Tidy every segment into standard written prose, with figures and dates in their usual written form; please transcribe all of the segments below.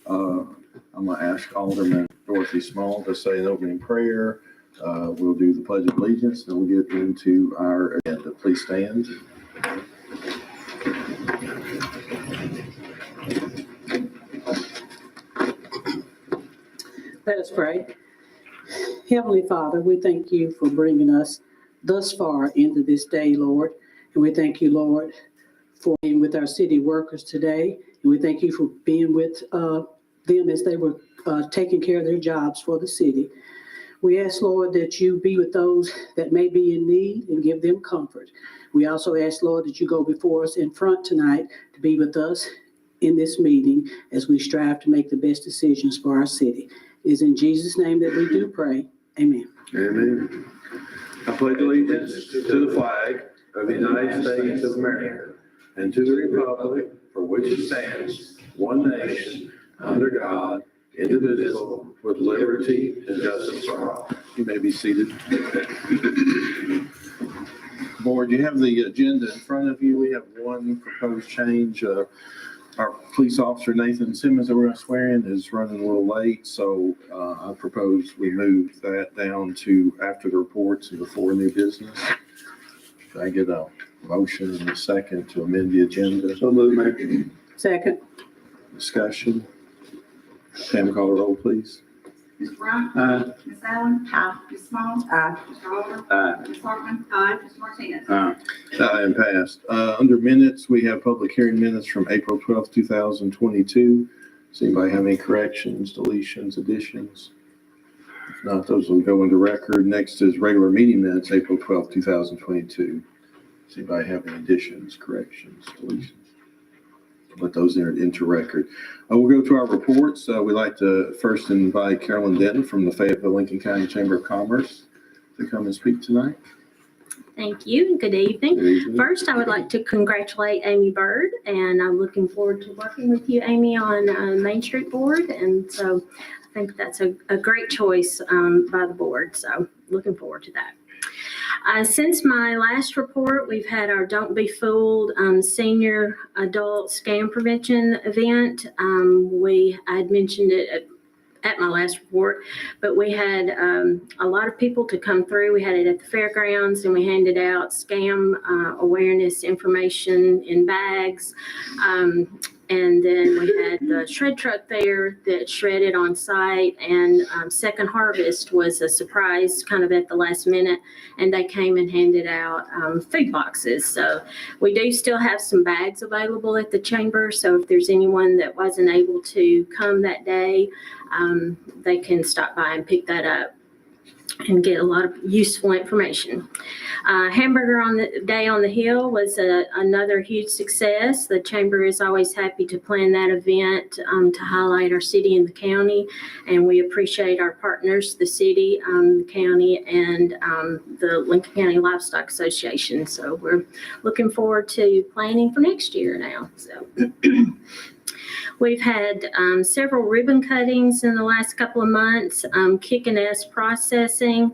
I'm going to ask Alderman Dorothy Small to say an opening prayer. We'll do the Pledge of Allegiance, and we'll get into our agenda. Please stand. Let us pray. Heavenly Father, we thank you for bringing us thus far into this day, Lord. And we thank you, Lord, for being with our city workers today. And we thank you for being with them as they were taking care of their jobs for the city. We ask, Lord, that you be with those that may be in need and give them comfort. We also ask, Lord, that you go before us in front tonight to be with us in this meeting as we strive to make the best decisions for our city. It is in Jesus' name that we do pray. Amen. Amen. I pledge allegiance to the flag of the United States of America and to the republic for which it stands, one nation, under God, indivisible, with liberty and justice for all. You may be seated. Board, you have the agenda in front of you. We have one proposed change. Our police officer, Nathan Simmons, that we're going to swear in is running a little late, so I propose we move that down to after the reports and before new business. Can I get a motion and a second to amend the agenda? So moved, Mayor. Second. Discussion. Pam, call the roll, please. Mr. Brown? Aye. Ms. Allen? Aye. Ms. Small? Aye. Mr. Oliver? Aye. Ms. Hartman? Aye. Mr. Martinez? Aye. And passed. Under minutes, we have public hearing minutes from April 12th, 2022. Does anybody have any corrections, deletions, additions? If not, those will go into record. Next is regular meeting minutes, April 12th, 2022. Does anybody have any additions, corrections, deletions? Put those into record. We'll go to our reports. We'd like to first invite Carolyn Denton from the Fayetteville Lincoln County Chamber of Commerce to come and speak tonight. Thank you. Good evening. Good evening. First, I would like to congratulate Amy Bird, and I'm looking forward to working with you, Amy, on Main Street Board. And so I think that's a great choice by the board. So looking forward to that. Since my last report, we've had our Don't Be Fooled Senior Adult Scam Prevention event. I had mentioned it at my last report, but we had a lot of people to come through. We had it at the fairgrounds, and we handed out scam awareness information in bags. And then we had the shred truck there that shredded on site, and Second Harvest was a surprise kind of at the last minute, and they came and handed out food boxes. So we do still have some bags available at the chamber, so if there's anyone that wasn't able to come that day, they can stop by and pick that up and get a lot of useful information. Hamburger on the Day on the Hill was another huge success. The Chamber is always happy to plan that event to highlight our city and the county, and we appreciate our partners, the city, the county, and the Lincoln County Livestock Association. So we're looking forward to planning for next year now. So. We've had several ribbon cuttings in the last couple of months, Kickin' Ass Processing,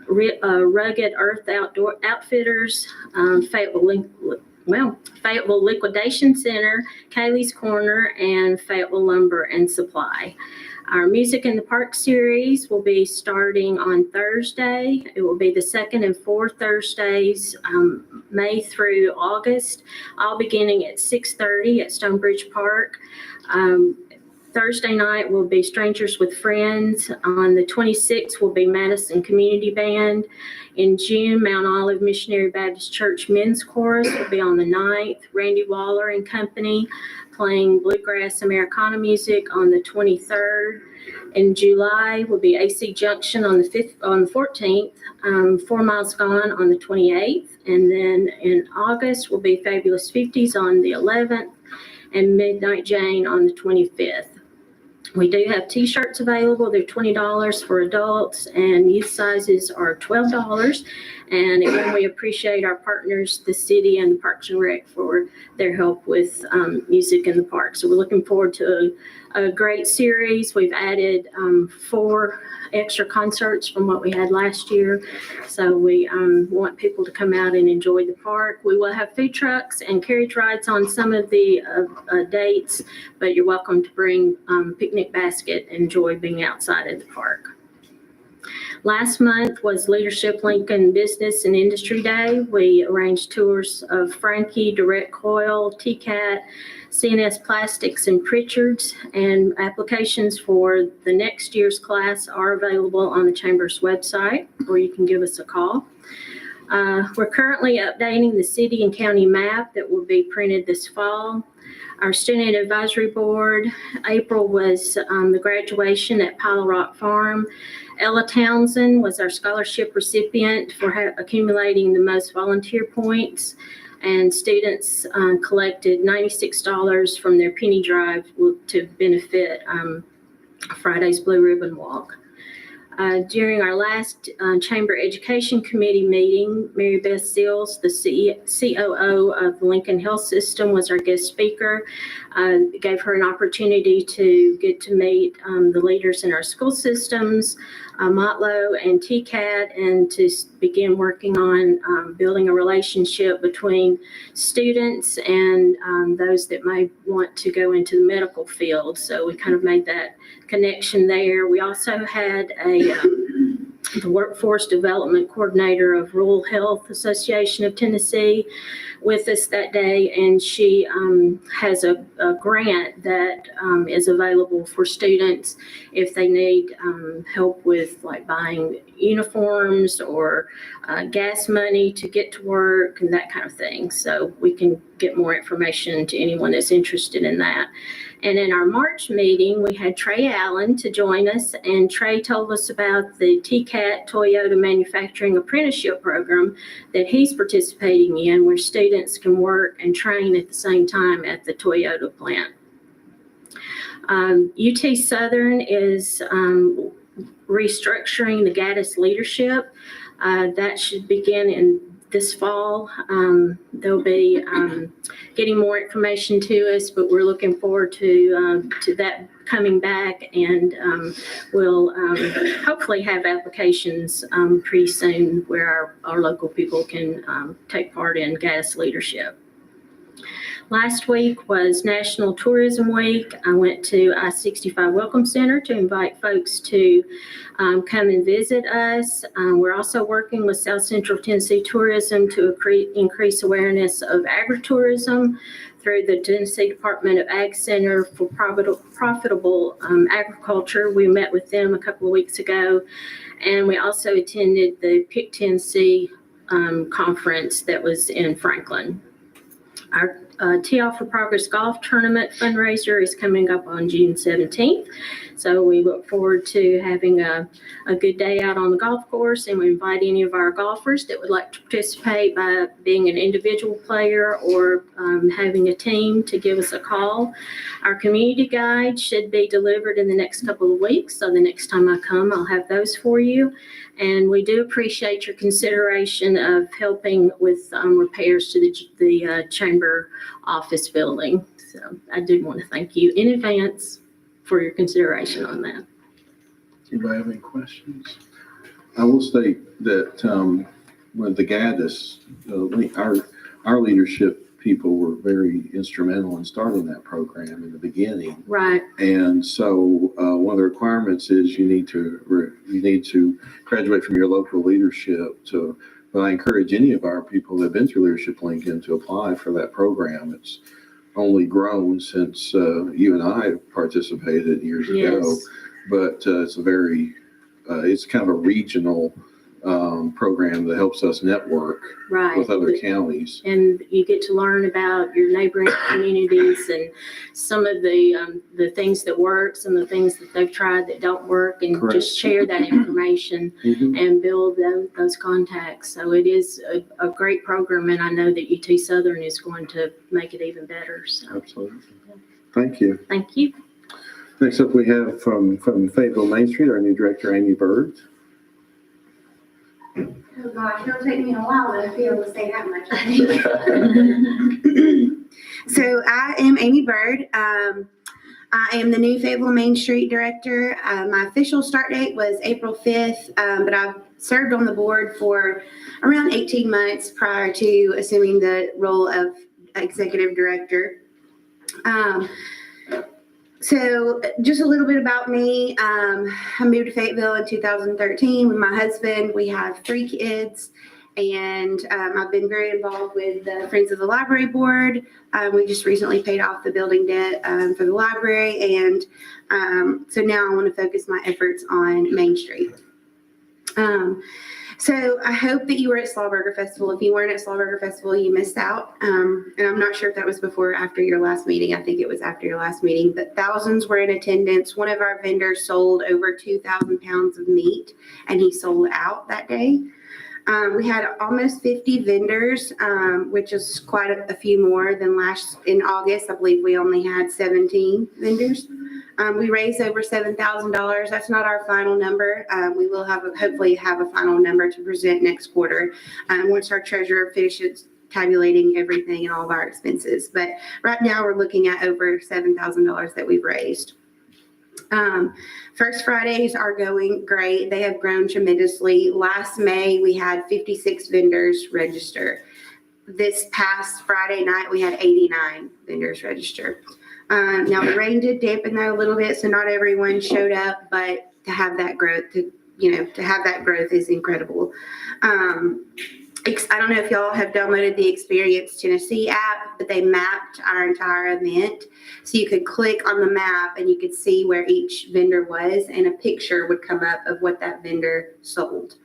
Rugged Earth Outfitters, Fayetteville Liquidation Center, Kaylee's Corner, and Fayetteville Lumber and Supply. Our Music in the Park series will be starting on Thursday. It will be the second and fourth Thursdays, May through August, all beginning at 6:30 at Stonebridge Park. Thursday night will be Strangers with Friends. On the 26th will be Madison Community Band. In June, Mount Olive Missionary Baptist Church Men's Chorus will be on the 9th. Randy Waller and Company playing bluegrass Americana music on the 23rd. In July will be AC Junction on the 14th. 4 Miles Gone on the 28th. And then in August will be Fabulous 50s on the 11th and Midnight Jane on the 25th. We do have t-shirts available. They're $20 for adults, and youth sizes are $12. And again, we appreciate our partners, the city and the Parks and Rec, for their help with music in the park. So we're looking forward to a great series. We've added 4 extra concerts from what we had last year. So we want people to come out and enjoy the park. We will have food trucks and carriage rides on some of the dates, but you're welcome to bring picnic basket and enjoy being outside of the park. Last month was Leadership Lincoln Business and Industry Day. We arranged tours of Frankie, Direct Coil, TCAT, CNS Plastics, and Pritchard's, and applications for the next year's class are available on the Chamber's website, or you can give us a call. We're currently updating the city and county map that will be printed this fall. Our Student Advisory Board, April was the graduation at Pile Rock Farm. Ella Townsend was our scholarship recipient for accumulating the most volunteer points, and students collected $96 from their penny drive to benefit Friday's Blue Ribbon Walk. During our last Chamber Education Committee meeting, Mary Beth Seals, the COO of the Lincoln Health System, was our guest speaker. Gave her an opportunity to get to meet the leaders in our school systems, Motlow and TCAT, and to begin working on building a relationship between students and those that may want to go into the medical field. So we kind of made that connection there. We also had the Workforce Development Coordinator of Rural Health Association of Tennessee with us that day, and she has a grant that is available for students if they need help with like buying uniforms or gas money to get to work and that kind of thing. So we can get more information to anyone that's interested in that. And in our March meeting, we had Trey Allen to join us, and Trey told us about the TCAT Toyota Manufacturing Apprenticeship Program that he's participating in, where students can work and train at the same time at the Toyota plant. UT Southern is restructuring the Gaddis leadership. That should begin in this fall. They'll be getting more information to us, but we're looking forward to that coming back, and we'll hopefully have applications pretty soon where our local people can take part in Gaddis leadership. Last week was National Tourism Week. I went to I-65 Welcome Center to invite folks to come and visit us. We're also working with South Central Tennessee Tourism to increase awareness of agritourism through the Tennessee Department of Ag Center for Profitable Agriculture. We met with them a couple of weeks ago, and we also attended the Pick Tennessee conference that was in Franklin. Our Tee Off for Progress Golf Tournament fundraiser is coming up on June 17th. So we look forward to having a good day out on the golf course, and we invite any of our golfers that would like to participate by being an individual player or having a team to give us a call. Our community guide should be delivered in the next couple of weeks. So the next time I come, I'll have those for you. And we do appreciate your consideration of helping with repairs to the chamber office building. So I do want to thank you in advance for your consideration on that. Anybody have any questions? I will state that with the Gaddis, our leadership people were very instrumental in starting that program in the beginning. Right. And so one of the requirements is you need to graduate from your local leadership to. But I encourage any of our people that have been through Leadership Lincoln to apply for that program. It's only grown since you and I participated years ago, but it's kind of a regional program that helps us network with other counties. And you get to learn about your neighboring communities and some of the things that work, some of the things that they've tried that don't work, and just share that information and build those contacts. So it is a great program, and I know that UT Southern is going to make it even better. So. Absolutely. Thank you. Thank you. Next up, we have from Fayetteville Main Street, our new director, Amy Bird. Oh gosh, it'll take me a while to be able to say that much, I think. So I am Amy Bird. I am the new Fayetteville Main Street Director. My official start date was April 5th, but I've served on the board for around 18 months prior to assuming the role of Executive Director. So just a little bit about me. I moved to Fayetteville in 2013 with my husband. We have 3 kids, and I've been very involved with the Friends of the Library Board. We just recently paid off the building debt for the library, and so now I want to focus my efforts on Main Street. So I hope that you were at Slaughburger Festival. If you weren't at Slaughburger Festival, you missed out. And I'm not sure if that was before or after your last meeting. I think it was after your last meeting, but thousands were in attendance. One of our vendors sold over 2,000 pounds of meat, and he sold out that day. We had almost 50 vendors, which is quite a few more than in August. I believe we only had 17 vendors. We raised over $7,000. That's not our final number. We will hopefully have a final number to present next quarter once our treasurer finishes tabulating everything and all of our expenses. But right now we're looking at over $7,000 that we've raised. First Fridays are going great. They have grown tremendously. Last May, we had 56 vendors register. This past Friday night, we had 89 vendors register. Now the rain did dampen that a little bit, so not everyone showed up, but to have that growth, to have that growth is incredible. I don't know if y'all have downloaded the Experience Tennessee app, but they mapped our entire event. So you could click on the map and you could see where each vendor was, and a picture would come up of what that vendor sold.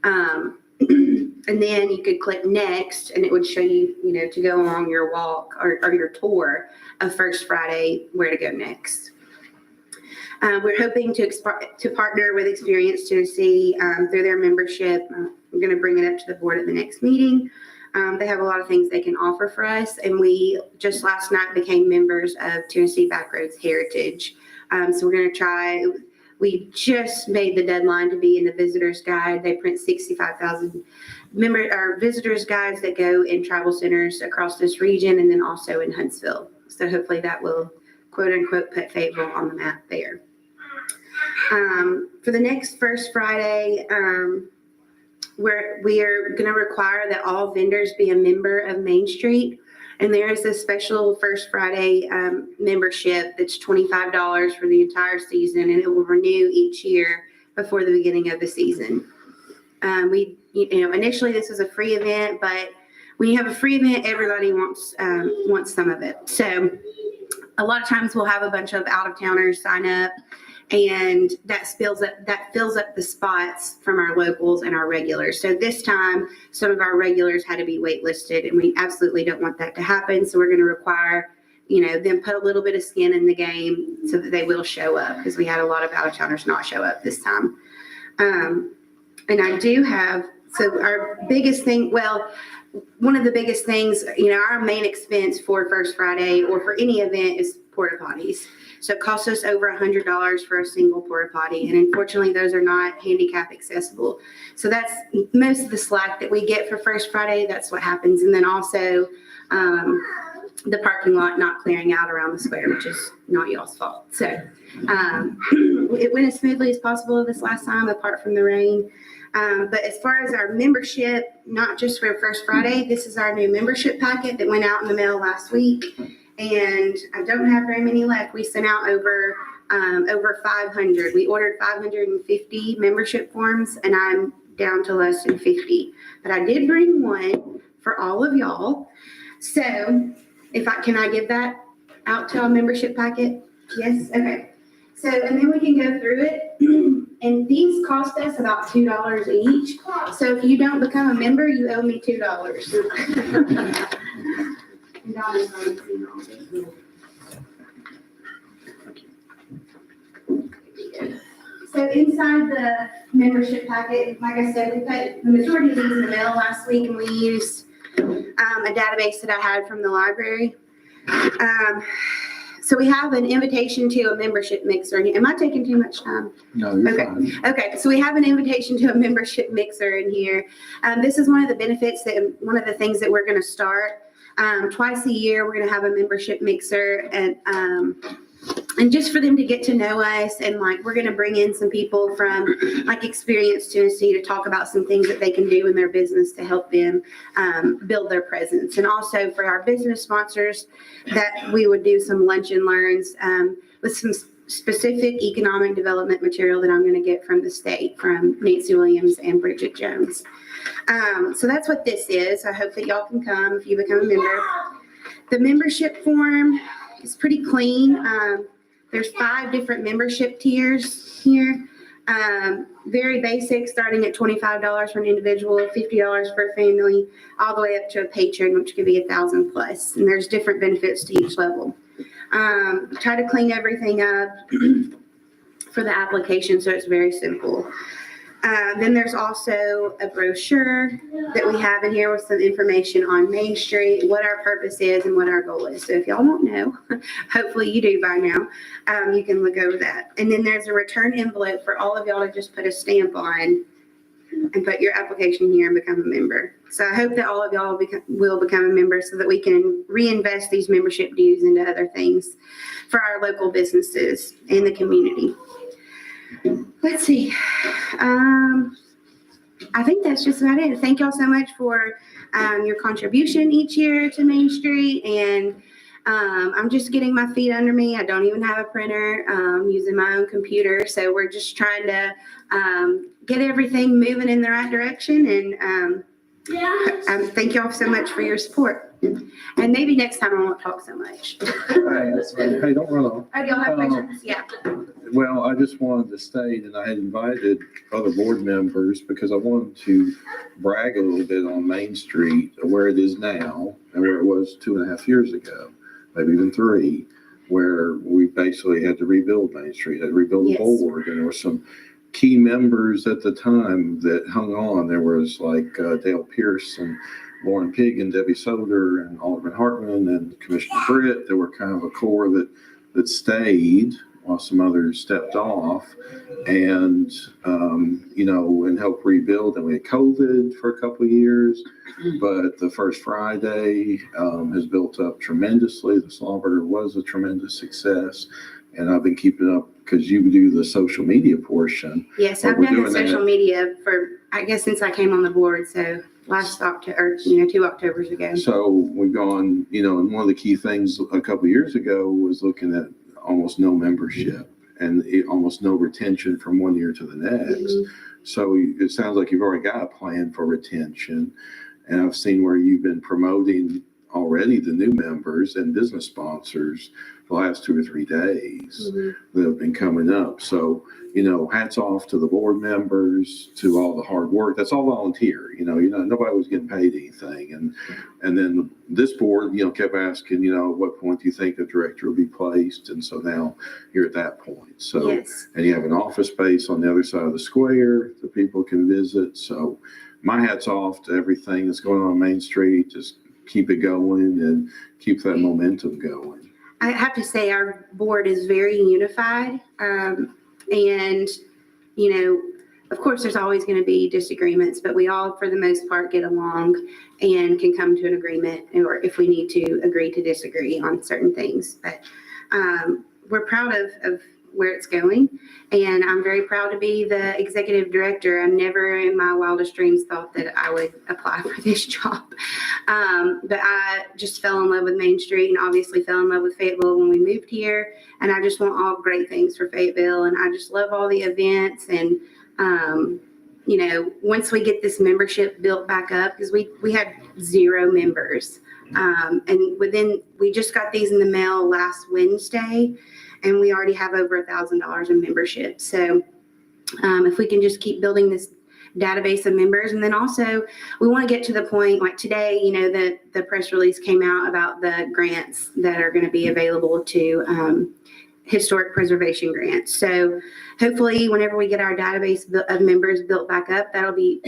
And then you could click next and it would show you, to go along your walk or your tour of First Friday, where to go next. We're hoping to partner with Experience Tennessee through their membership. I'm going to bring it up to the board at the next meeting. They have a lot of things they can offer for us, and we just last night became members of Tennessee Backroads Heritage. So we're going to try. We just made the deadline to be in the visitors guide. They print 65,000 visitors guides that go in travel centers across this region and then also in Huntsville. So hopefully that will, quote unquote, put Fayetteville on the map there. For the next First Friday, we are going to require that all vendors be a member of Main Street. And there is a special First Friday membership that's $25 for the entire season, and it will renew each year before the beginning of the season. Initially this was a free event, but when you have a free event, everybody wants some of it. So a lot of times we'll have a bunch of out-of-towners sign up, and that fills up the spots from our locals and our regulars. So this time, some of our regulars had to be waitlisted, and we absolutely don't want that to happen. So we're going to require, them put a little bit of skin in the game so that they will show up, because we had a lot of out-of-towners not show up this time. And I do have, so our biggest thing, one of the biggest things, our main expense for First Friday or for any event is porta potties. So it costs us over $100 for a single porta potty. And unfortunately, those are not handicap accessible. So that's most of the slack that we get for First Friday. That's what happens. And then also the parking lot not clearing out around the square, which is not y'all's fault. So it went as smoothly as possible this last time, apart from the rain. But as far as our membership, not just for First Friday, this is our new membership packet that went out in the mail last week. And I don't have very many left. We sent out over 500. We ordered 550 membership forms, and I'm down to less than 50. But I did bring one for all of y'all. So can I give that out to our membership packet? Yes? Okay. So, and then we can go through it. And these cost us about $2 each. So if you don't become a member, you owe me $2. So inside the membership packet, like I said, we put the majority of these in the mail last week, and we used a database that I had from the library. So we have an invitation to a membership mixer. Am I taking too much time? No, you're Okay. fine. Okay, so we have an invitation to a membership mixer in here. This is one of the benefits one of the things that we're going to start. Twice a year, we're going to have a membership mixer, and and just for them to get to know us. And like, we're going to bring in some people from like Experience Tennessee to talk about some things that they can do in their business to help them build their presence. And also for our business sponsors, that we would do some lunch and learns with some specific economic development material that I'm going to get from the state, from Nancy Williams and Bridget Jones. So that's what this is. I hope that y'all can come if you become a member. The membership form is pretty clean. There's 5 different membership tiers here. Very basic, starting at $25 for an individual, $50 for a family, all the way up to a patron, which could be $1,000 plus. And there's different benefits to each level. Try to clean everything up for the application, so it's very simple. Then there's also a brochure that we have in here with some information on Main Street, what our purpose is and what our goal is. So if y'all won't know, hopefully you do by now, you can look over that. And then there's a return envelope for all of y'all to just put a stamp on and put your application here and become a member. So I hope that all of y'all will become a member so that we can reinvest these membership dues into other things for our local businesses and the community. Let's see. I think that's just about it. Thank y'all so much for your contribution each year to Main Street. And I'm just getting my feet under me. I don't even have a printer, using my own computer. So we're just trying to get everything moving in the right direction. And thank y'all so much for your support. And maybe next time I won't talk so much. Hey, don't run off. Oh, y'all have questions? Yeah. Well, I just wanted to state, and I had invited other board members because I wanted to brag a little bit on Main Street, where it is now and where it was 2.5 years ago, maybe even 3, where we basically had to rebuild Main Street, had to rebuild the Yes. board, and there were some key members at the time that hung on. There was like Dale Pierce and Lauren Pigg and Debbie Soder and Alderman Hartman and Commissioner Britt. There were kind of a core that stayed while some others stepped off, and and helped rebuild. And we had COVID for a couple of years, but the First Friday has built up tremendously. The Slaughter was a tremendous success, and I've been keeping up because you do the social media portion. Yes, But I've we're done the doing that. social media for, I guess, since I came on the board. So last October, 2 Octobers ago. So we've gone, and one of the key things a couple of years ago was looking at almost no membership and almost no retention from one year to the next. So it sounds like you've already got a plan for retention. And I've seen where you've been promoting already the new members and business sponsors the last 2 or 3 days that have been coming up. So, hats off to the board members, to all the hard work. That's all volunteer. Nobody was getting paid anything. And then this board, kept asking, at what point do you think a director will be placed? And so now you're at that point. So, Yes. and you have an office space on the other side of the square that people can visit. So my hat's off to everything that's going on Main Street. Just keep it going and keep that momentum going. I have to say our board is very unified. And, of course, there's always going to be disagreements, but we all, for the most part, get along and can come to an agreement, or if we need to agree to disagree on certain things. But we're proud of where it's going, and I'm very proud to be the executive director. I never in my wildest dreams thought that I would apply for this job. But I just fell in love with Main Street, and obviously fell in love with Fayetteville when we moved here. And I just want all great things for Fayetteville. And I just love all the events. And, once we get this membership built back up, because we had 0 members. And we just got these in the mail last Wednesday, and we already have over $1,000 in membership. So if we can just keep building this database of members. And then also we want to get to the point like today, the press release came out about the grants that are going to be available to historic preservation grants. So hopefully whenever we get our database of members built back up, it'll be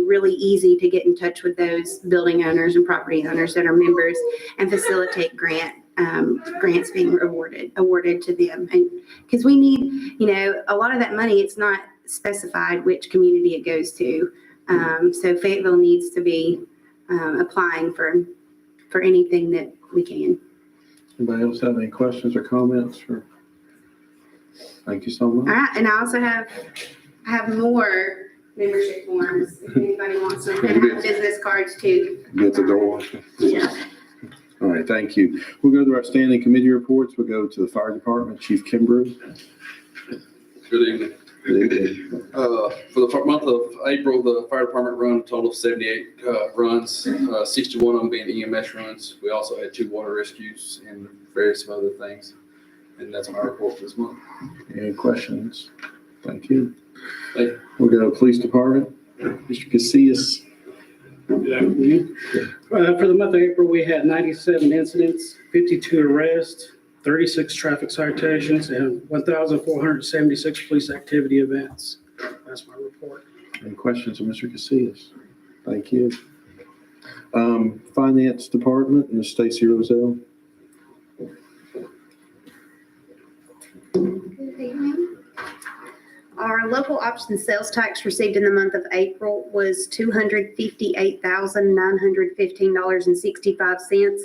really easy to get in touch with those building owners and property owners that are members and facilitate grants being awarded to them. And because we need, a lot of that money, it's not specified which community it goes to. So Fayetteville needs to be applying for anything that we can. Anybody else have any questions or comments for Thank you so All much. right, and I also have more membership forms if anybody wants them. And I have business cards too. Get the door. Yeah. All right, thank you. We'll go to our standing committee reports. We'll go to the fire department, Chief Kimbrough. Good evening. Good evening. For the month of April, the fire department run a total of 78 runs, 61 of them being EMS runs. We also had 2 water rescues and various other things. And that's my report for this month. Any questions? Thank you. Thank you. We'll go to police department, Mr. Casillas. Good afternoon. For the month of April, we had 97 incidents, 52 arrests, 36 traffic citations, and 1,476 police activity events. That's my report. Any questions of Mr. Casillas? Thank you. Finance department, Ms. Stacy Rozelle. Good evening. Our local option sales tax received in the month of April was $258,915.65,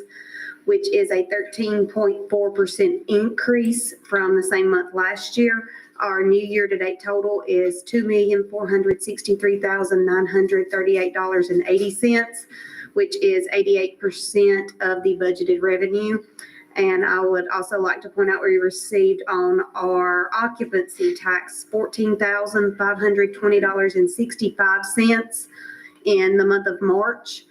which is a 13.4% increase from the same month last year. Our new year-to-date total is $2,463,938.80, which is 88% of the budgeted revenue. And I would also like to point out we received on our occupancy tax $14,520.65 in the month of March,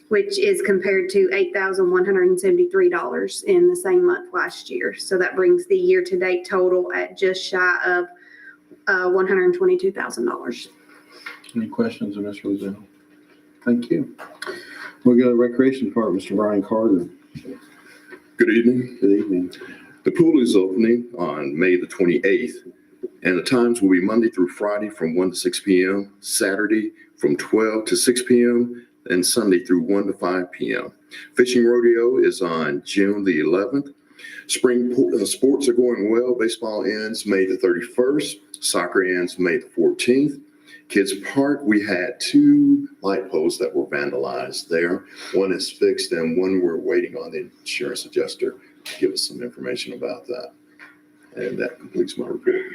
which is compared to $8,173 in the same month last year. So that brings the year-to-date total at just shy of $122,000. Any questions of Ms. Rozelle? Thank you. We'll go to recreation department, Mr. Brian Carter. Good evening. Good evening. The pool is opening on May the 28th, and the times will be Monday through Friday from 1 to 6 p.m., Saturday from 12 to 6 p.m., and Sunday through 1 to 5 p.m. Fishing rodeo is on June the 11th. Spring sports are going well. Baseball ends May the 31st. Soccer ends May the 14th. Kids Park, we had 2 light poles that were vandalized there. One is fixed and one we're waiting on the insurance adjuster to give us some information about that. And that completes my report.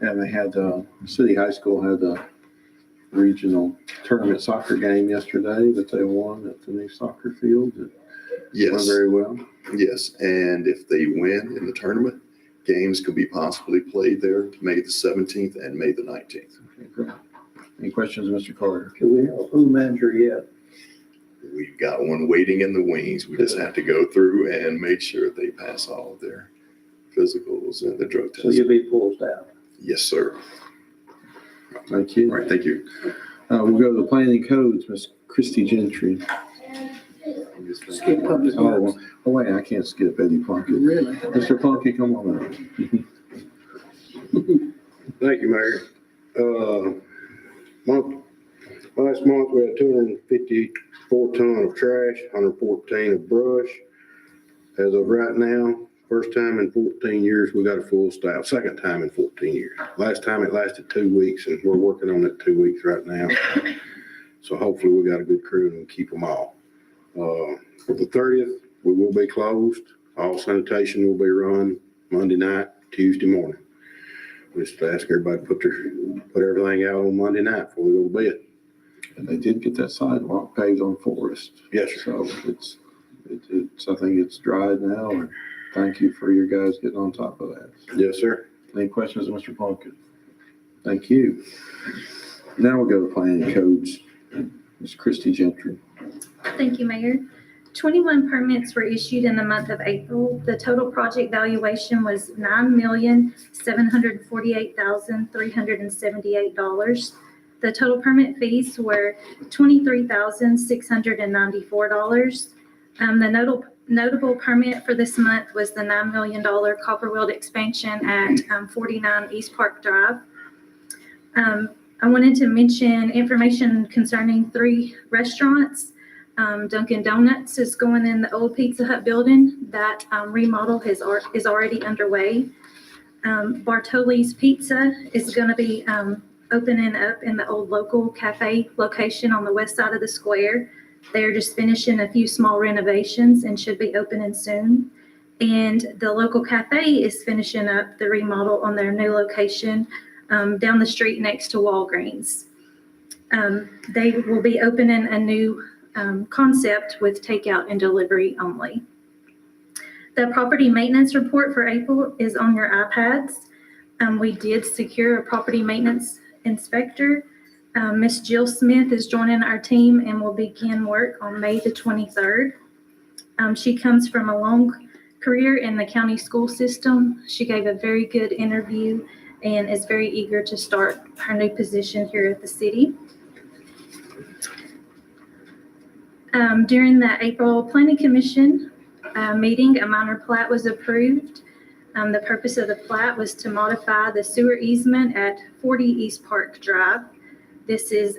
And they had, City High School had a regional tournament soccer game yesterday that they won at the new soccer field. It went Yes, very well. yes. And if they win in the tournament, games could be possibly played there May the 17th and May the 19th. Okay, great. Any questions of Mr. Carter? Do we have a pool manager yet? We've got one waiting in the wings. We just have to go through and make sure they pass all of their physicals and the drug So tests. you'll be full staff. Yes, sir. Thank you. All right, thank you. We'll go to the planning codes, Ms. Christy Gentry. Skip public Oh, works. wait, I can't skip Eddie Plunkett. Really? Mr. Plunkett, come on up. Thank you, Mayor. Last month, we had 254 ton of trash, 114 of brush. As of right now, first time in 14 years, we got a full staff, second time in 14 years. Last time it lasted 2 weeks, and we're working on it 2 weeks right now. So hopefully we got a good crew and keep them all. The 30th, we will be closed. All sanitation will be run Monday night, Tuesday morning. We just ask everybody to put everything out on Monday night before we go to bed. And they did get that sidewalk paved on Forest. Yes, sir. So it's, I think it's dried now, and thank you for your guys getting on top of that. Yes, sir. Any questions of Mr. Plunkett? Thank you. Now we'll go to planning codes, Ms. Christy Gentry. Thank you, Mayor. 21 permits were issued in the month of April. The total project valuation was $9,748,378. The total permit fees were $23,694. The notable permit for this month was the $9 million Copperweld expansion at 49 East Park Drive. I wanted to mention information concerning 3 restaurants. Dunkin' Donuts is going in the old Pizza Hut building. That remodel is already underway. Bartoli's Pizza is going to be opening up in the old local cafe location on the west side of the square. They're just finishing a few small renovations and should be opening soon. And the local cafe is finishing up the remodel on their new location down the street next to Walgreens. They will be opening a new concept with takeout and delivery only. The property maintenance report for April is on your iPads. We did secure a property maintenance inspector. Miss Jill Smith is joining our team and will begin work on May the 23rd. She comes from a long career in the county school system. She gave a very good interview and is very eager to start her new position here at the city. During the April Planning Commission meeting, a minor plat was approved. The purpose of the plat was to modify the sewer easement at 40 East Park Drive. This is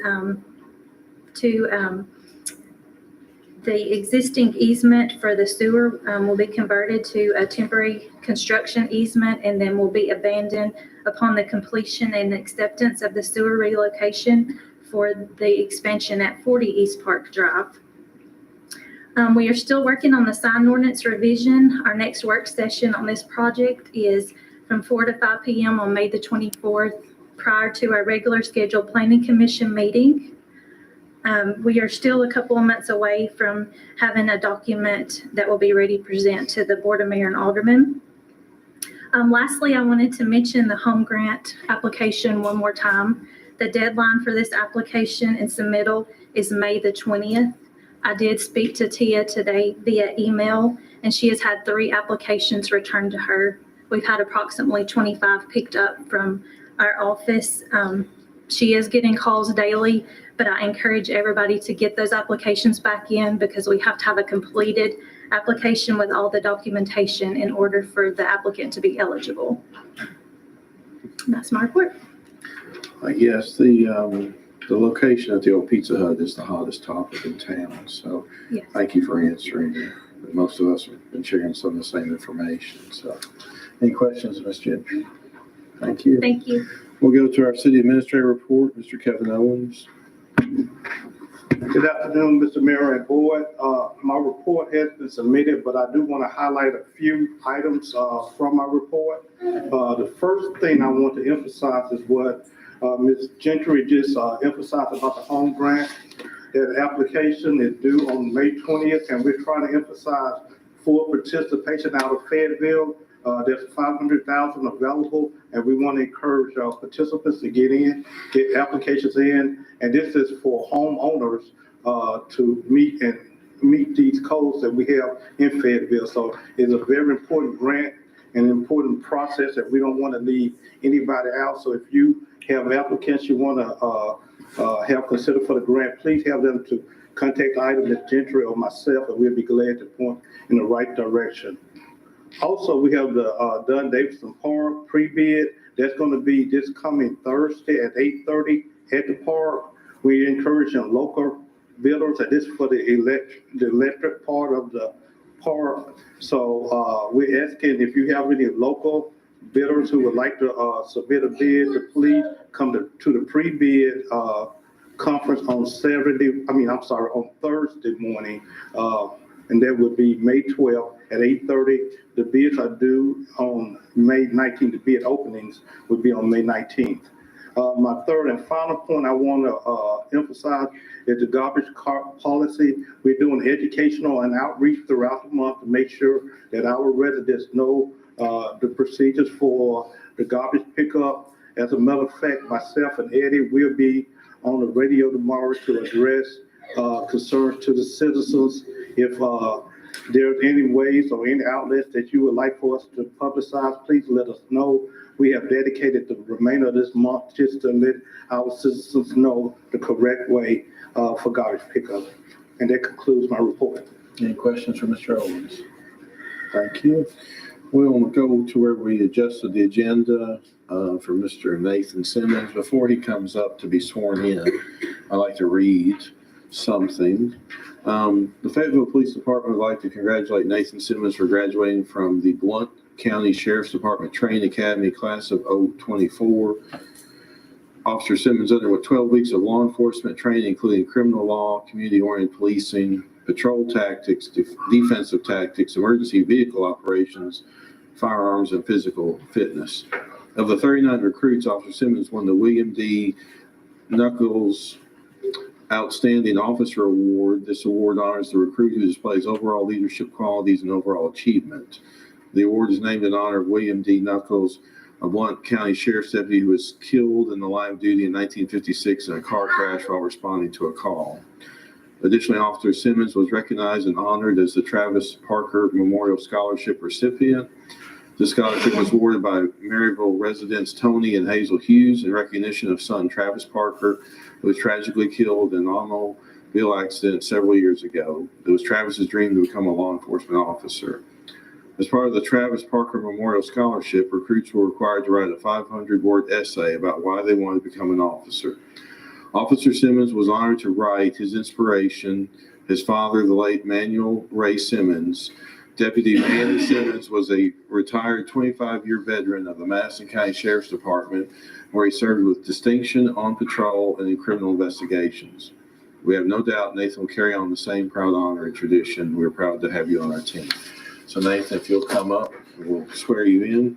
the existing easement for the sewer will be converted to a temporary construction easement and then will be abandoned upon the completion and acceptance of the sewer relocation for the expansion at 40 East Park Drive. We are still working on the sign ordinance revision. Our next work session on this project is from 4 to 5 p.m. on May the 24th, prior to our regular scheduled Planning Commission meeting. We are still a couple of months away from having a document that will be ready to present to the Board of Mayor and Aldermen. Lastly, I wanted to mention the home grant application one more time. The deadline for this application and submittal is May the 20th. I did speak to Tia today via email, and she has had 3 applications returned to her. We've had approximately 25 picked up from our office. She is getting calls daily, but I encourage everybody to get those applications back in because we have to have a completed application with all the documentation in order for the applicant to be eligible. And that's my report. Yes, the location at the old Pizza Hut is the hottest topic in town, so Yes. thank you for answering. Most of us have been sharing some of the same information, so. Any questions, Ms. Gentry? Thank you. Thank you. We'll go to our city administrator report, Mr. Kevin Owens. Good afternoon, Mr. Mayor and Board. My report has been submitted, but I do want to highlight a few items from my report. The first thing I want to emphasize is what Ms. Gentry just emphasized about the home grant. That application is due on May 20th, and we're trying to emphasize full participation out of Fayetteville. There's $500,000 available, and we want to encourage participants to get applications in. And this is for homeowners to meet these codes that we have in Fayetteville. So it's a very important grant and an important process that we don't want to leave anybody out. So if you have applicants you want to have considered for the grant, please have them to contact either Ms. Gentry or myself, and we'll be glad to point in the right direction. Also, we have the Dunn-Davidson Park pre-bid. That's going to be this coming Thursday at 8:30 at the park. We encourage local bidders, and this is for the electric part of the park. So we're asking if you have any local bidders who would like to submit a bid, to please come to the pre-bid conference on Thursday morning. And that would be May 12th at 8:30. The bids are due on May 19th. The bid openings would be on May 19th. My third and final point I want to emphasize is the garbage cart policy. We're doing educational and outreach throughout the month to make sure that our residents know the procedures for the garbage pickup. As a matter of fact, myself and Eddie will be on the radio tomorrow to address concerns to the citizens. If there's any ways or any outlets that you would like for us to publicize, please let us know. We have dedicated the remainder of this month just to let our citizens know the correct way for garbage pickup. And that concludes my report. Any questions for Mr. Owens? Thank you. We'll go to where we adjusted the agenda for Mr. Nathan Simmons. Before he comes up to be sworn in, I'd like to read something. The Fayetteville Police Department would like to congratulate Nathan Simmons for graduating from the Blount County Sheriff's Department Training Academy class of 2024. Officer Simmons underwent 12 weeks of law enforcement training, including criminal law, community-oriented policing, patrol tactics, defensive tactics, emergency vehicle operations, firearms, and physical fitness. Of the 39 recruits, Officer Simmons won the William D. Knuckles Outstanding Officer Award. This award honors the recruit who displays overall leadership qualities and overall achievement. The award is named in honor of William D. Knuckles, a Blount County Sheriff's deputy who was killed in the line of duty in 1956 in a car crash while responding to a call. Additionally, Officer Simmons was recognized and honored as the Travis Parker Memorial Scholarship recipient. The scholarship was awarded by Maryville residents Tony and Hazel Hughes in recognition of son Travis Parker, who was tragically killed in an automobile accident several years ago. It was Travis's dream to become a law enforcement officer. As part of the Travis Parker Memorial Scholarship, recruits were required to write a 500-word essay about why they wanted to become an officer. Officer Simmons was honored to write his inspiration, his father, the late Manuel Ray Simmons. Deputy Manny Simmons was a retired 25-year veteran of the Madison County Sheriff's Department, where he served with distinction on patrol and in criminal investigations. We have no doubt Nathan will carry on the same proud honor and tradition. We're proud to have you on our team. So Nathan, if you'll come up, we'll swear you in.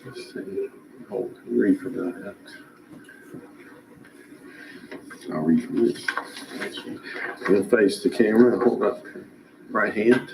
Let's see. Hold, read from that. I'll read from this. We'll face the camera and hold up right hand.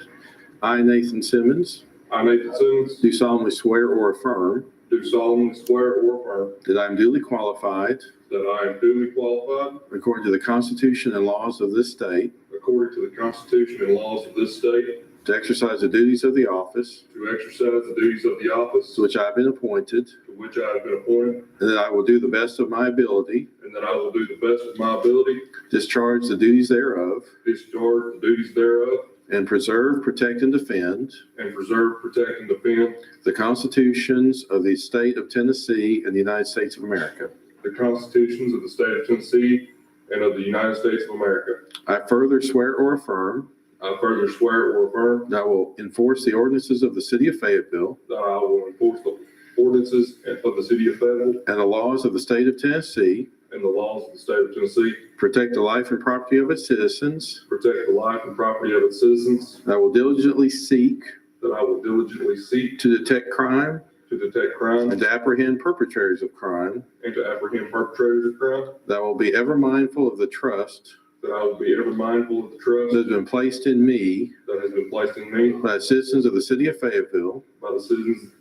I, Nathan Simmons, I, Nathan Simmons, do solemnly swear or affirm do solemnly swear or affirm that I am duly qualified, that I am duly qualified, according to the Constitution and laws of this state, according to the Constitution and laws of this state, to exercise the duties of the office to exercise the duties of the office to which I have been appointed, to which I have been appointed, and that I will do the best of my ability, and that I will do the best of my ability, discharge the duties thereof, discharge the duties thereof, and preserve, protect, and defend and preserve, protect, and defend the constitutions of the state of Tennessee and the United States of America. the constitutions of the state of Tennessee and of the United States of America. I further swear or affirm I further swear or affirm that I will enforce the ordinances of the city of Fayetteville that I will enforce the ordinances of the city of Fayetteville and the laws of the state of Tennessee, and the laws of the state of Tennessee, protect the life and property of its citizens. protect the life and property of its citizens, I will diligently seek that I will diligently seek to detect crime to detect crime and to apprehend perpetrators of crime. and to apprehend perpetrators of crime, That I will be ever mindful of the trust that I will be ever mindful of the trust that has been placed in me that has been placed in me by the citizens of the city of Fayetteville, by the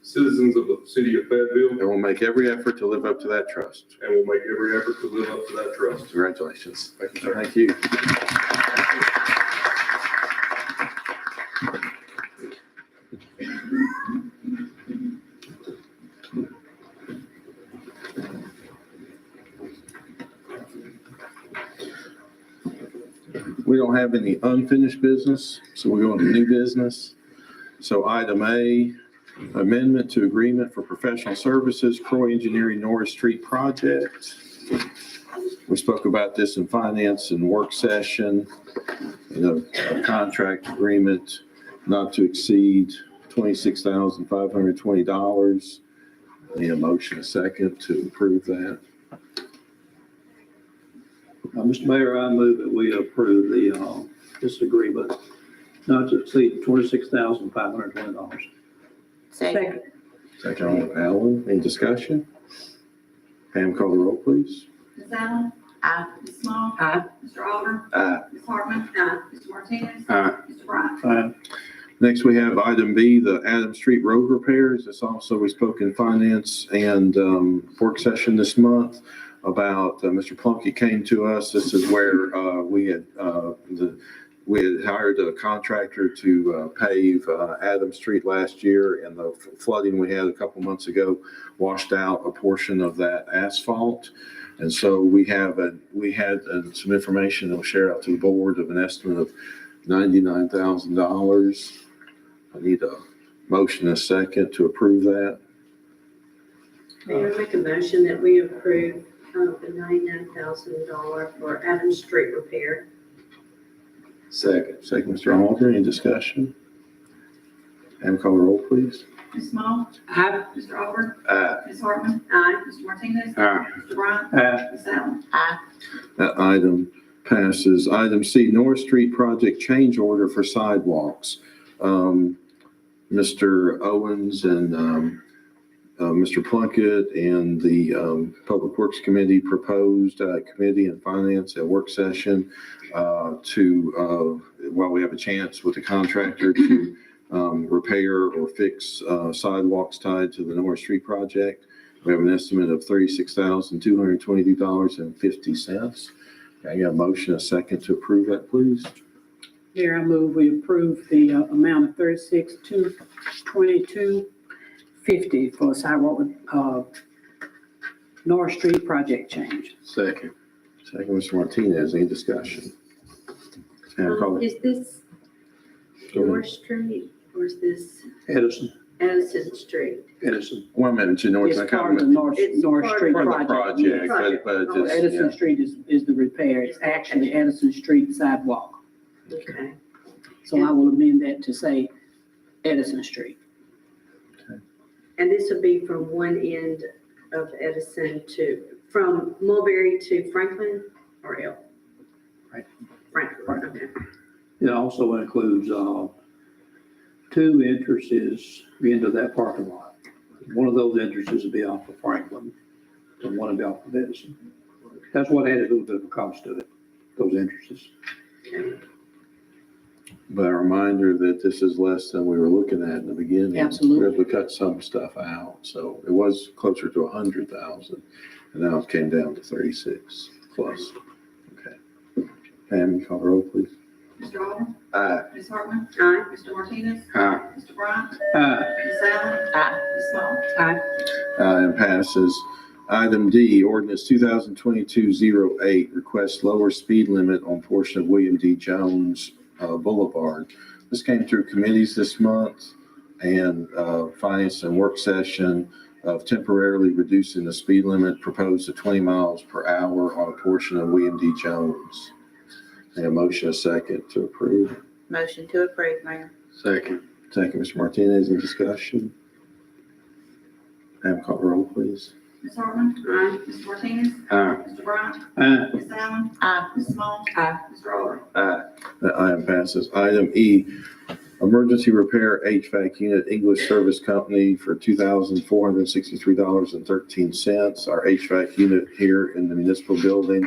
citizens of the city of Fayetteville, and will make every effort to live up to that trust. and will make every effort to live up to that trust. Congratulations. Thank you. We don't have any unfinished business, so we're going to new business. So item A, amendment to agreement for professional services, Croy Engineering Norris Street Project. We spoke about this in finance and work session, a contract agreement not to exceed $26,520. Need a motion, a second, to approve that. Mr. Mayor, I move that we approve this agreement not to exceed $26,520. Second. Second on Alan, any discussion? Pam, call the roll, please. Ms. Allen? Aye. Ms. Small? Aye. Mr. Oliver? Aye. Ms. Hartman? Mr. Martinez? Aye. Mr. Bryant? Aye. Next, we have item B, the Adams Street Road repairs. This also, we spoke in finance and work session this month about, Mr. Plunkett came to us. This is where we had hired a contractor to pave Adams Street last year, and the flooding we had a couple months ago washed out a portion of that asphalt. And so we had some information that we'll share out to the board of an estimate of $99,000. I need a motion, a second, to approve that. Mayor, make a motion that we approve the $99,000 for Adams Street repair. Second, Mr. Alder, any discussion? Pam, call the roll, please. Ms. Small? Aye. Mr. Oliver? Aye. Ms. Hartman? Aye. Mr. Martinez? Aye. Mr. Bryant? Aye. Ms. Allen? That item passes. Item C, North Street project change order for sidewalks. Mr. Owens and Mr. Plunkett and the Public Works Committee proposed committee and finance at work session while we have a chance with the contractor to repair or fix sidewalks tied to the North Street project. We have an estimate of $36,222.50. I got a motion, a second to approve that, please. Here I move we approve the amount of $36,222.50 for sidewalk, North Street project change. Second. Second, Mr. Martinez, any discussion? Pam, call it. Is this Go ahead. North Street or is this Edison, Addison Street? Edison. 1 minute, to North. It's part of the North It's North part Street For the project. project, but No, just, Edison yeah. Street is the repair. It's actually Edison Street sidewalk. Okay. So I will amend that to say Edison Street. And this would be from one end of Edison from Mulberry to Franklin or L? Franklin, okay. It also includes, two entrances into that parking lot. One of those entrances will be off of Franklin, and one will be off of Edison. That's what added a little bit of a cost to it, those entrances. But a reminder that this is less than we were looking at in the beginning. Absolutely. We cut some stuff out, so it was closer to 100,000, and now it came down to 36 plus. Okay. Pam, you call the roll, please. Mr. Oliver? Aye. Ms. Hartman? Aye. Mr. Martinez? Aye. Mr. Bryant? Aye. Ms. Allen? Aye. Ms. Small? And passes. Item D, ordinance 2022-08, requests lower speed limit on portion of William D. Jones Boulevard. This came through committees this month and finance and work session of temporarily reducing the speed limit proposed to 20 miles per hour on a portion of William D. Jones. And a motion, a second to approve. Motion to approve, Mayor. Second. Second, Mr. Martinez, in discussion. Pam, call the roll, please. Ms. Hartman? Aye. Mr. Martinez? Aye. Mr. Bryant? Aye. Ms. Allen? Aye. Ms. Small? Aye. Mr. Oliver? That item passes. Item E, emergency repair HVAC unit, English Service Company for $2,463.13. Our HVAC unit here in the municipal building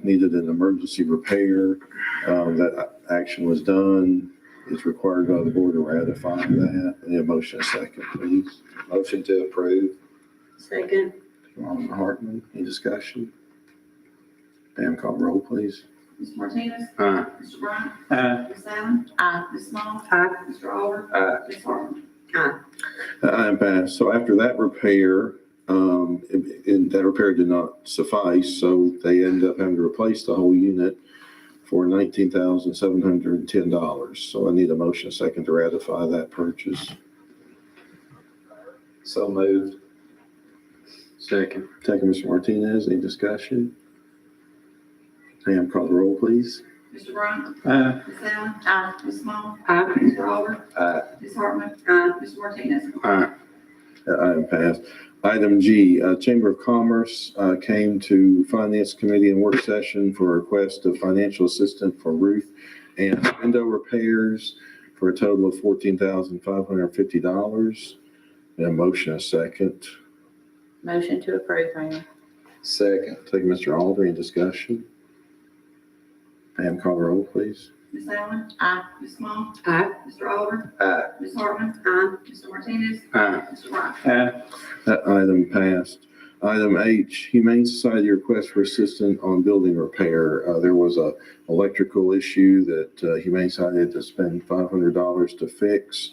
needed an emergency repair. That action was done. It's required by the board to ratify that. Any motion, a second, please. Motion to approve. Second. Alderman Hartman, any discussion? Pam, call roll, please. Mr. Martinez? Aye. Mr. Bryant? Aye. Ms. Allen? Aye. Ms. Small? Aye. Mr. Oliver? Aye. Ms. Hartman? That item passed. So after that repair, that repair did not suffice, so they ended up having to replace the whole unit for $19,710. So I need a motion, a second, to ratify that purchase. So moved. Second. Second, Mr. Martinez, any discussion? Pam, call the roll, please. Mr. Bryant? Aye. Ms. Allen? Aye. Ms. Small? Aye. Mr. Oliver? Aye. Ms. Hartman? Aye. Mr. Martinez? That item passed. Item G, Chamber of Commerce came to Finance Committee in work session for a request of financial assistance for roof and window repairs for a total of $14,550. And a motion, a second. Motion to approve, Mayor. Second. Second, Mr. Alder, any discussion? Pam, call the roll, please. Ms. Allen? Aye. Ms. Small? Aye. Mr. Oliver? Aye. Ms. Hartman? Aye. Mr. Martinez? Aye. Mr. Bryant? Aye. That item passed. Item H, Humane Society request for assistance on building repair. There was a electrical issue that Humane Society had to spend $500 to fix.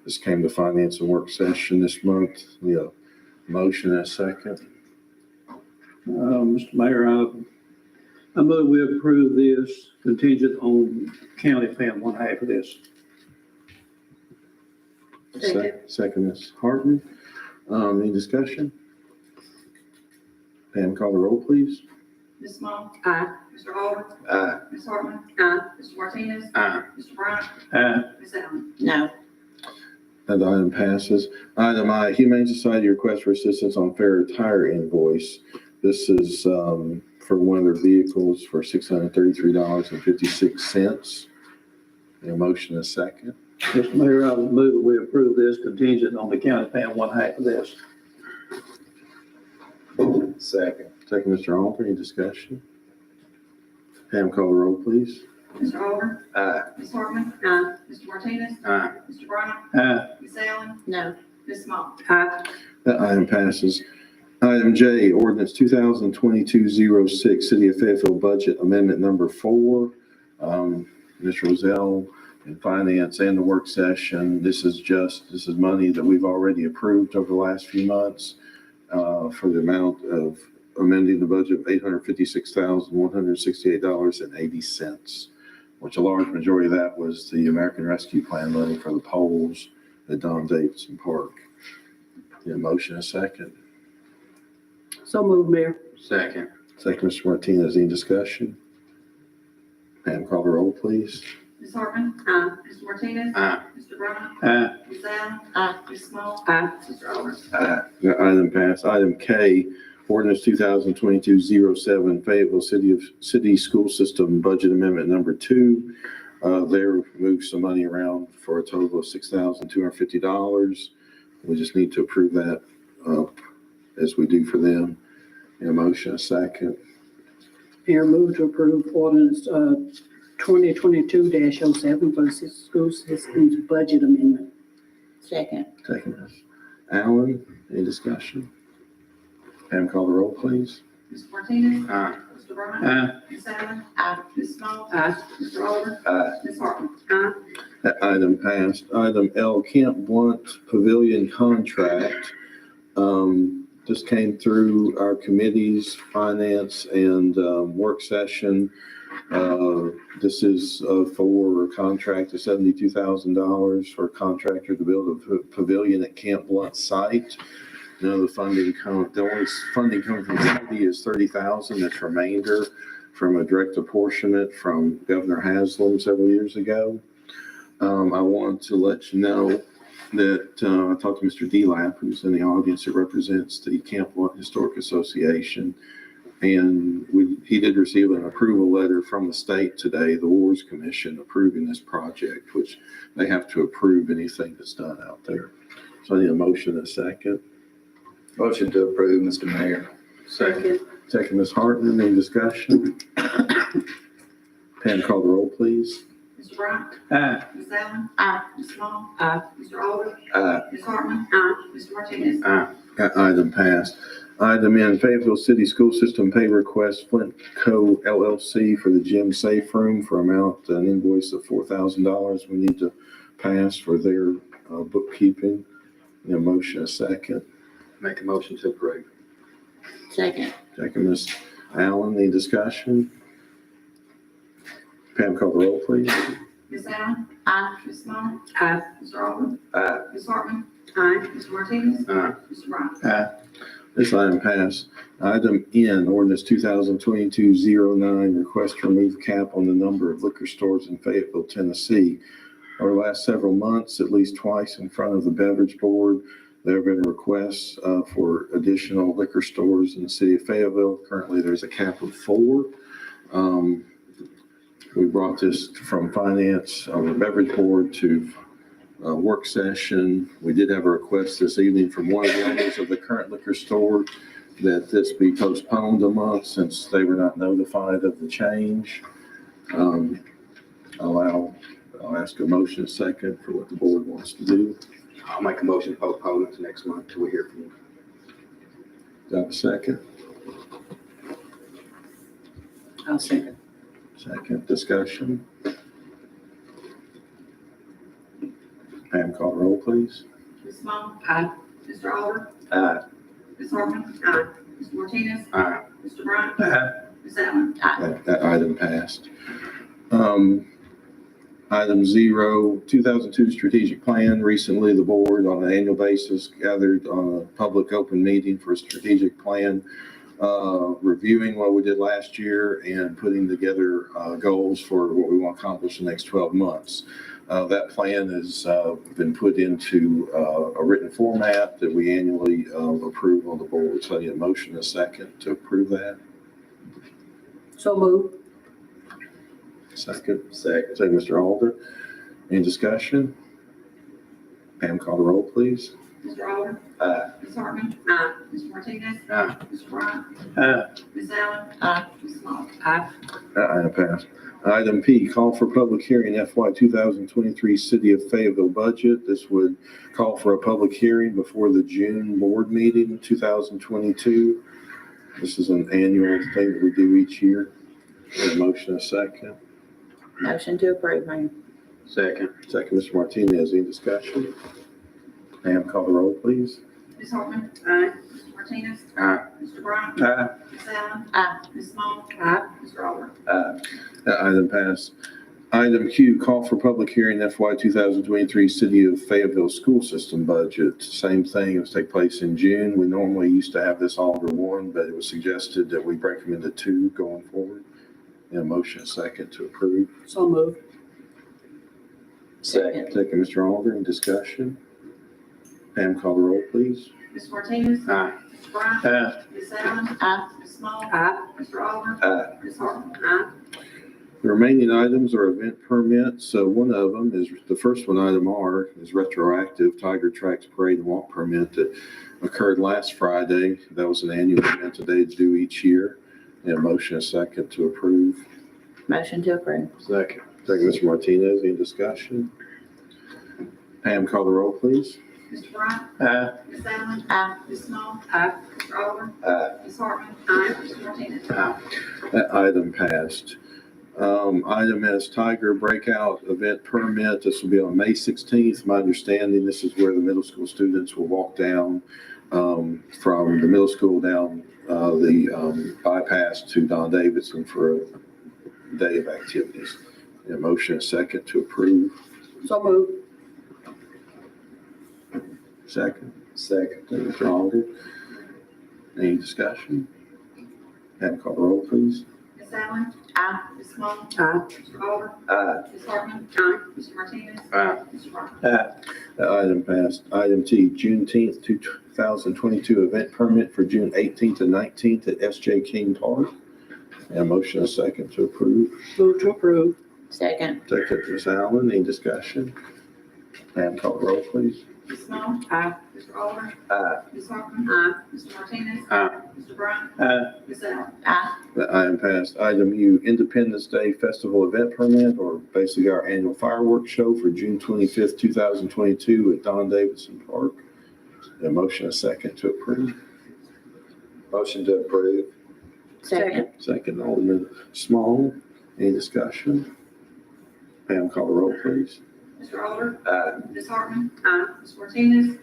This came to finance and work session this month. We have a motion and a second. Mr. Mayor, I move we approve this contingent on county paying one half of this. Second. Second, Ms. Hartman. Any discussion? Pam, call the roll, please. Ms. Small? Aye. Mr. Oliver? Aye. Ms. Hartman? Aye. Mr. Martinez? Aye. Mr. Bryant? Aye. Ms. Allen? No. That item passes. Item I, Humane Society request for assistance on fair tire invoice. This is for one of their vehicles for $633.56. A motion and a second. Mr. Mayor, I would move that we approve this contingent on the county paying one half of this. Second. Second, Mr. Alter, any discussion? Pam, call the roll, please. Mr. Oliver? Aye. Ms. Hartman? Aye. Mr. Martinez? Aye. Mr. Brown? Aye. Ms. Allen? No. Ms. Small? Aye. That item passes. Item J, ordinance 2022-06, City of Fayetteville Budget Amendment Number 4. Mr. Rozell in Finance and the work session. This is money that we've already approved over the last few months for the amount of amending the budget of $856,168.80, which a large majority of that was the American Rescue Plan money for the poles at Don Davidson Park. Need a motion, a second. So moved, Mayor. Second. Second, Mr. Martinez, any discussion? Pam, call the roll, please. Ms. Hartman? Aye. Mr. Martinez? Aye. Mr. Brown? Aye. Ms. Allen? Aye. Ms. Small? Aye. Mr. Oliver? That item passed. Item K, ordinance 2022-07, Fayetteville City School System Budget Amendment Number 2. There moved some money around for a total of $6,250. We just need to approve that as we do for them. A motion, a second. Mayor, move to approve ordinance 2022-07 for the school system's budget amendment. Second. Second, Ms. Allen, any discussion? Pam, call the roll, please. Mr. Martinez? Aye. Mr. Brown? Aye. Ms. Allen? Aye. Ms. Small? Aye. Mr. Oliver? Ms. Hartman? Aye. That item passed. Item L, Camp Blunt Pavilion Contract. This came through our committees, finance and work session. This is for a contract of $72,000 for a contractor to build a pavilion at Camp Blunt site. None of the funding the only funding coming from the city is $30,000. That's remainder from a direct apportionment from Governor Haslam several years ago. I want to let you know that I talked to Mr. Delap, who's in the audience, that represents the Camp Blunt Historic Association. And he did receive an approval letter from the state today, the Wars Commission, approving this project, which they have to approve anything that's done out there. So I need a motion and a second. Motion to approve, Mr. Mayor. Second. Second, Ms. Hartman, any discussion? Pam, call the roll, please. Mr. Brown? Aye. Ms. Allen? Aye. Ms. Small? Aye. Mr. Oliver? Aye. Ms. Hartman? Aye. Mr. Martinez? That item passed. Item N, Fayetteville City School System pay request, Flint Co. LLC for the gym safe room for an invoice of $4,000. We need to pass for their bookkeeping. Need a motion, a second. Make a motion to approve. Second. Second, Ms. Allen, any discussion? Pam, call the roll, please. Ms. Allen? Aye. Ms. Small? Aye. Mr. Oliver? Aye. Ms. Hartman? Aye. Mr. Martinez? Aye. Mr. Brown? Aye. This item passed. Item N, ordinance 2022-09, request to remove cap on the number of liquor stores in Fayetteville, Tennessee. Over the last several months, at least twice in front of the Beverage Board, there have been requests for additional liquor stores in the city of Fayetteville. Currently, there's a cap of 4. We brought this from Finance, the Beverage Board, to work session. We did have a request this evening from one of the owners of the current liquor store that this be postponed a month since they were not notified of the change. I'll ask a motion second for what the board wants to do. I'll make a motion to postpone it to next month till we hear from you. Do I have a second? I'll second. Second, discussion. Pam, call the roll, please. Ms. Small? Aye. Mr. Oliver? Aye. Ms. Hartman? Aye. Mr. Martinez? Aye. Mr. Brown? Aye. Ms. Allen? That item passed. Item 0, 2002 strategic plan. Recently, the board on an annual basis gathered on a public open meeting for a strategic plan reviewing what we did last year and putting together goals for what we want to accomplish in the next 12 months. That plan has been put into a written format that we annually approve on the board. So I need a motion, a second to approve that. So moved. Second. Second, Mr. Alder. Any discussion? Pam, call the roll, please. Mr. Alder? Aye. Ms. Hartman? Aye. Mr. Martinez? Aye. Mr. Bryant? Aye. Ms. Allen? Aye. Ms. Small? Aye. Item passed. Item P, call for public hearing FY 2023 City of Fayetteville budget. This would call for a public hearing before the June board meeting 2022. This is an annual thing that we do each year. Need a motion, a second. Motion to approve, Mayor. Second. Second, Mr. Martinez, any discussion? Pam, call the roll, please. Ms. Hartman? Aye. Mr. Martinez? Aye. Mr. Bryant? Aye. Ms. Allen? Aye. Ms. Small? Aye. Mr. Alder? That item passed. Item Q, call for public hearing FY 2023 City of Fayetteville School System budget. Same thing, it was take place in June. We normally used to have this all under one, but it was suggested that we break them into two going forward. And a motion, a second to approve. So moved. Second, Mr. Alder, in discussion. Pam, call the roll, please. Ms. Martinez? Aye. Mr. Bryant? Aye. Ms. Allen? Aye. Ms. Small? Aye. Mr. Alder? Aye. Ms. Hartman? Aye. The remaining items are event permits. So one of them is, the first one, item R, is retroactive Tiger Tracks Parade and Walk permit that occurred last Friday. That was an annual event that they do each year. And a motion, a second to approve. Motion to approve. Second. Second, Mr. Martinez, any discussion? Pam, call the roll, please. Mr. Bryant? Aye. Ms. Allen? Aye. Ms. Small? Aye. Mr. Alder? Aye. Ms. Hartman? Aye. Mr. Martinez? That item passed. Item S, Tiger Breakout Event Permit. This will be on May 16th. My understanding, this is where the middle school students will walk down from the middle school down the bypass to Don Davidson for a day of activities. A motion, a second to approve. So moved. Second. Second. Mr. Alder. Any discussion? Have a call the roll, please. Ms. Allen? Aye. Ms. Small? Aye. Mr. Alder? Aye. Ms. Hartman? Aye. Mr. Martinez? Aye. Mr. Bryant? Aye. That item passed. Item T, Juneteenth 2022 event permit for June 18th and 19th at S.J. King Park. And a motion, a second to approve. Move to approve. Second. Second, Ms. Allen, any discussion? Pam, call the roll, please. Ms. Small? Aye. Mr. Alder? Aye. Ms. Hartman? Aye. Mr. Martinez? Aye. Mr. Bryant? Aye. Ms. Allen? Aye. That item passed. Item U, Independence Day Festival event permit, or basically our annual fireworks show for June 25th, 2022 at Don Davidson Park. A motion, a second to approve. Motion to approve. Second. Second, Alderman Small. Any discussion? Pam, call the roll, please. Mr. Alder? Aye. Ms. Hartman? Aye. Mr. Martinez?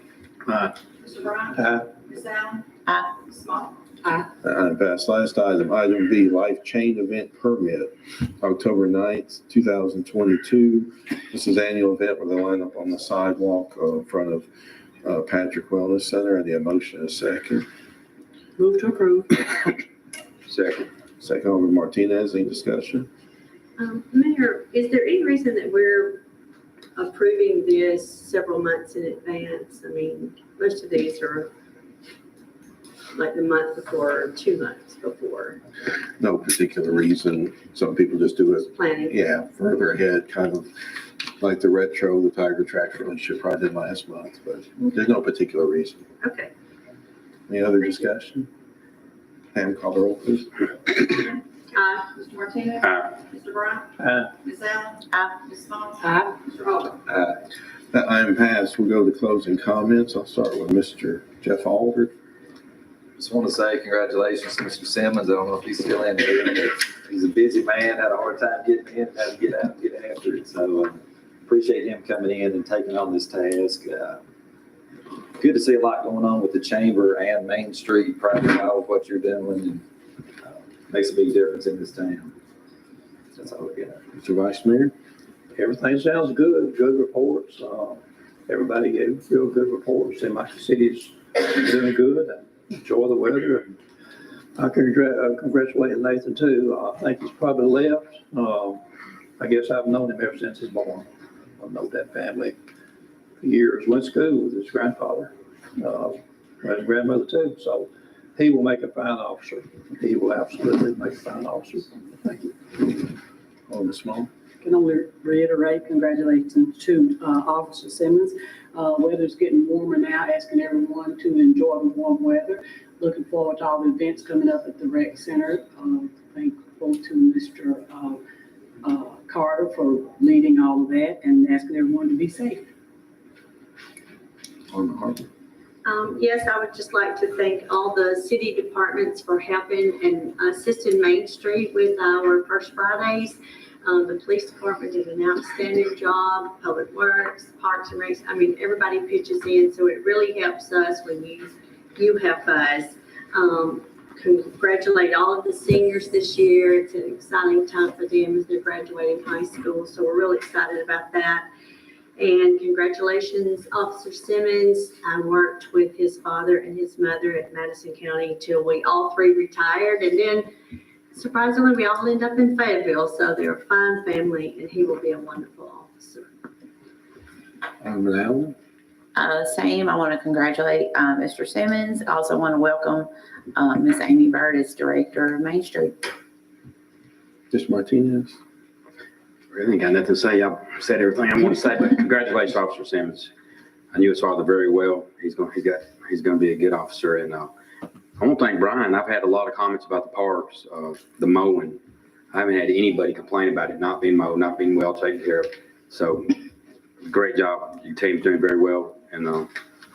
Aye. Mr. Bryant? Aye. Ms. Allen? Aye. Ms. Small? That item passed. Last item, item V, Life Chain Event Permit, October 9th, 2022. This is annual event where they line up on the sidewalk in front of Patrick Wellness Center. I need a motion, a second. Move to approve. Second. Second, Alderman Martinez, any discussion? Mayor, is there any reason that we're approving this several months in advance? I mean, most of these are like the month before or 2 months before No particular reason. Some people just do it, planning. yeah, further ahead, kind of like the retro, the Tiger Track relationship probably did last month, but there's no particular reason. Okay. Any other discussion? Pam, call the roll, please. Aye. Mr. Martinez? Aye. Mr. Bryant? Aye. Ms. Allen? Aye. Ms. Small? Aye. Mr. Alder? That item passed. We'll go to closing comments. I'll start with Mr. Jeff Alder. Just want to say congratulations to Mr. Simmons. I don't know if he's still in there, but he's a busy man, had a hard time getting in, had to get out and get after it. So appreciate him coming in and taking on this task. Good to see a lot going on with the chamber and Main Street. Proud of all of what you're doing, and makes a big difference in this town. That's all we got. Mr. Vice Mayor. Everything sounds good, good reports. Everybody gave real good reports. Seemed like the city's doing good. I enjoy the weather. I congratulate Nathan too. I think he's probably left. I guess I've known him ever since he's born. I've known that family for years. Went to school with his grandfather, his grandmother too. So he will make a fine officer. He will absolutely make a fine officer. Thank you. Alderman Small. Can only reiterate congratulations to Officer Simmons. Weather's getting warmer now, asking everyone to enjoy the warm weather. Looking forward to all the events coming up at the rec center. Thankful to Mr. Carter for leading all of that and asking everyone to be safe. Alderman Harper. Yes, I would just like to thank all the city departments for helping and assisting Main Street with our First Fridays. The police department did an outstanding job, Public Works, Parks and Recs. I mean, everybody pitches in, so it really helps us when you have buzz. Congratulate all of the seniors this year. It's an exciting time for them as they're graduating high school, so we're really excited about that. And congratulations, Officer Simmons. I worked with his father and his mother at Madison County till we all three retired, and then surprisingly, we all end up in Fayetteville, so they're a fine family, and he will be a wonderful officer. Alderman Allen. Same, I want to congratulate Mr. Simmons. I also want to welcome Miss Amy Bird as Director of Main Street. Mr. Martinez. I ain't got nothing to say. I've said everything I want to say, but congratulations, Officer Simmons. I knew his father very well. He's going to be a good officer. And I want to thank Brian. I've had a lot of comments about the parks, the mowing. I haven't had anybody complain about it not being mowed, not being well taken care of. So great job. Your team's doing very well. And I'm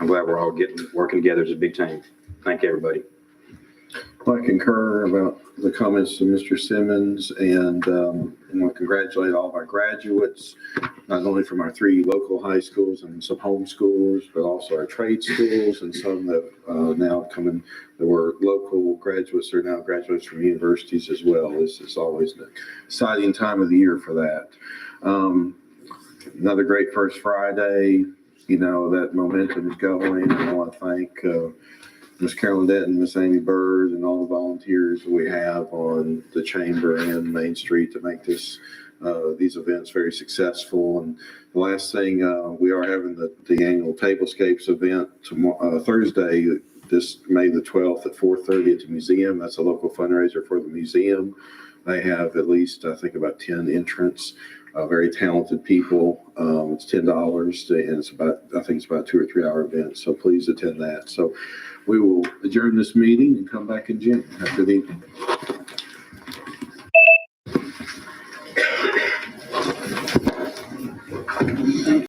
glad we're all working together as a big team. Thank you, everybody. I concur about the comments of Mr. Simmons, and I want to congratulate all of our graduates, not only from our 3 local high schools and some home schools, but also our trade schools and some that now coming that were local graduates are now graduates from universities as well. This is always an exciting time of the year for that. Another great First Friday. You know, that momentum is going. I want to thank Ms. Carolyn Denton, Ms. Amy Bird, and all the volunteers that we have on the chamber and Main Street to make these events very successful. And the last thing, we are having the annual Tablescapes event tomorrow, Thursday, this May the 12th at 4:30 at the museum. That's a local fundraiser for the museum. They have at least, I think, about 10 entrants. Very talented people. It's $10 and it's about, I think it's about a 2 or 3 hour event. So please attend that. So we will adjourn this meeting and come back in June. Have a good evening.